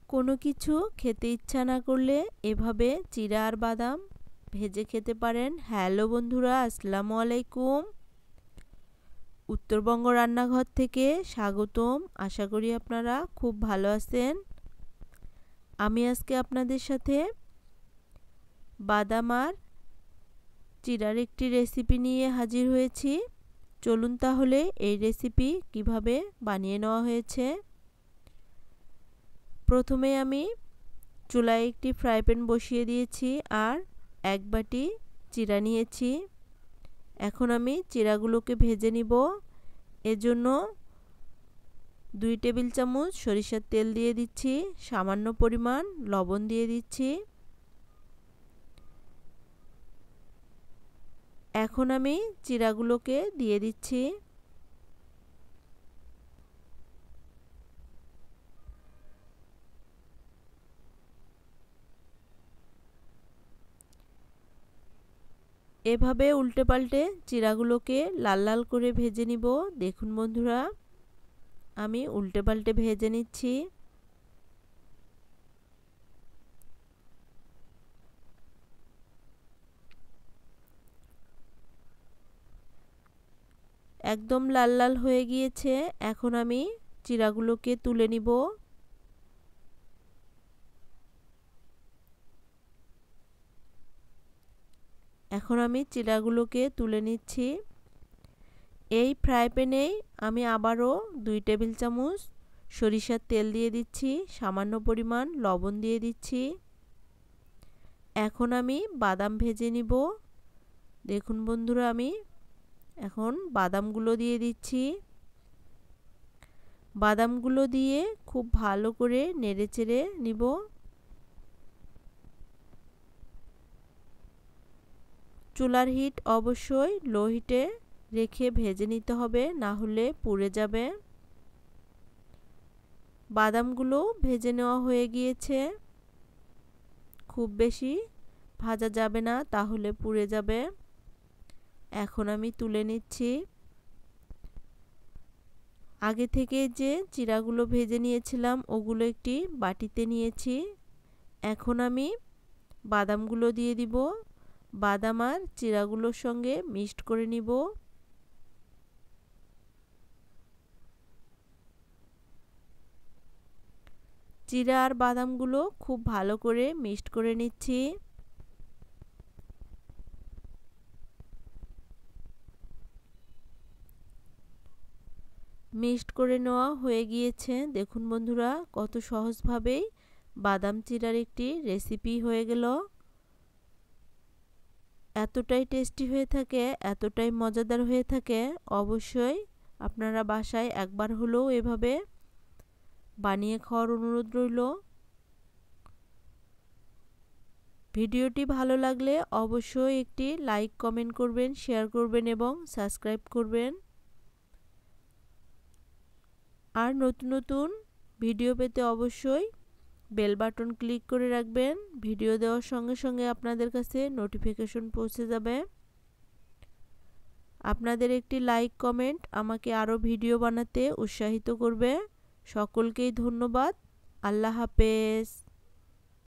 কোনো কিছু খেতে ইচ্ছা না করলে এভাবে চিড়া আর বাদাম ভেজে খেতে পারেন। হ্যালো বন্ধুরা, আসসালামু আলাইকুম। উত্তরবঙ্গ রান্নাঘর থেকে স্বাগতম। আশা করি আপনারা খুব ভালো আছেন। আমি আজকে আপনাদের সাথে বাদাম আর চিড়ার একটি রেসিপি নিয়ে হাজির হয়েছি। চলুন তাহলে এই রেসিপি কিভাবে বানিয়ে নেওয়া হয়েছে। প্রথমে আমি চুলায় একটি ফ্রাই প্যান বসিয়ে দিয়েছি আর এক বাটি চিড়া নিয়েছি। এখন আমি চিড়াগুলোকে ভেজে নিব। এজন্য 2 টেবিল চামচ সরিষার তেল দিয়ে দিচ্ছি, সামান্য পরিমাণ লবণ দিয়ে দিচ্ছি। এখন আমি চিড়াগুলোকে দিয়ে দিচ্ছি। এভাবে উল্টে পাল্টে চিড়াগুলোকে লাল লাল করে ভেজে নিব। দেখুন বন্ধুরা, আমি উল্টে পাল্টে ভেজে নিচ্ছি। একদম লাল লাল হয়ে গিয়েছে। এখন আমি চিড়াগুলোকে তুলে নিব। এখন আমি চিড়াগুলোকে তুলে নিচ্ছি। এই ফ্রাই প্যানেই আমি আবারও 2 টেবিল চামচ সরিষার তেল দিয়ে দিচ্ছি, সামান্য পরিমাণ লবণ দিয়ে দিচ্ছি। এখন আমি বাদাম ভেজে নিব। দেখুন বন্ধুরা, আমি এখন বাদামগুলো দিয়ে দিচ্ছি। বাদামগুলো দিয়ে খুব ভালো করে নেড়েচেড়ে নিব। চুলার হিট অবশ্যই লো হিটে রেখে ভেজে নিতে হবে, না হলে পুড়ে যাবে। বাদামগুলো ভেজে নেওয়া হয়ে গিয়েছে। খুব বেশি ভাজা যাবে না, তাহলে পুড়ে যাবে। এখন আমি তুলে নিচ্ছি। আগে থেকে যে চিড়াগুলো ভেজে নিয়েছিলাম ওগুলো একটি বাটিতে নিয়েছি। এখন আমি বাদামগুলো দিয়ে দিব। বাদাম আর চিড়াগুলোর সঙ্গে মিক্সড করে নিব। চিড়া আর বাদামগুলো খুব ভালো করে মিক্সড করে নিচ্ছি। মিক্সড করে নেওয়া হয়ে গিয়েছে। দেখুন বন্ধুরা, কত সহজভাবেই বাদাম চিড়ার একটি রেসিপি হয়ে গেল। এতটাই টেস্টি হয়ে থাকে, এতটাই মজাদার হয়ে থাকে। অবশ্যই আপনারা বাসায় একবার হলেও এভাবে বানিয়ে খাওয়ার অনুরোধ রইল। ভিডিওটি ভালো লাগলে অবশ্যই একটি লাইক, কমেন্ট করবেন, শেয়ার করবেন এবং সাবস্ক্রাইব করবেন। আর নতুন নতুন ভিডিও পেতে অবশ্যই বেল বাটন ক্লিক করে রাখবেন। ভিডিও দেওয়ার সঙ্গে সঙ্গে আপনাদের কাছে নোটিফিকেশন পৌঁছে যাবে। আপনাদের একটি লাইক, কমেন্ট আমাকে আরও ভিডিও বানাতে উৎসাহিত করবে। সকলকেই ধন্যবাদ। আল্লাহ হাফেজ।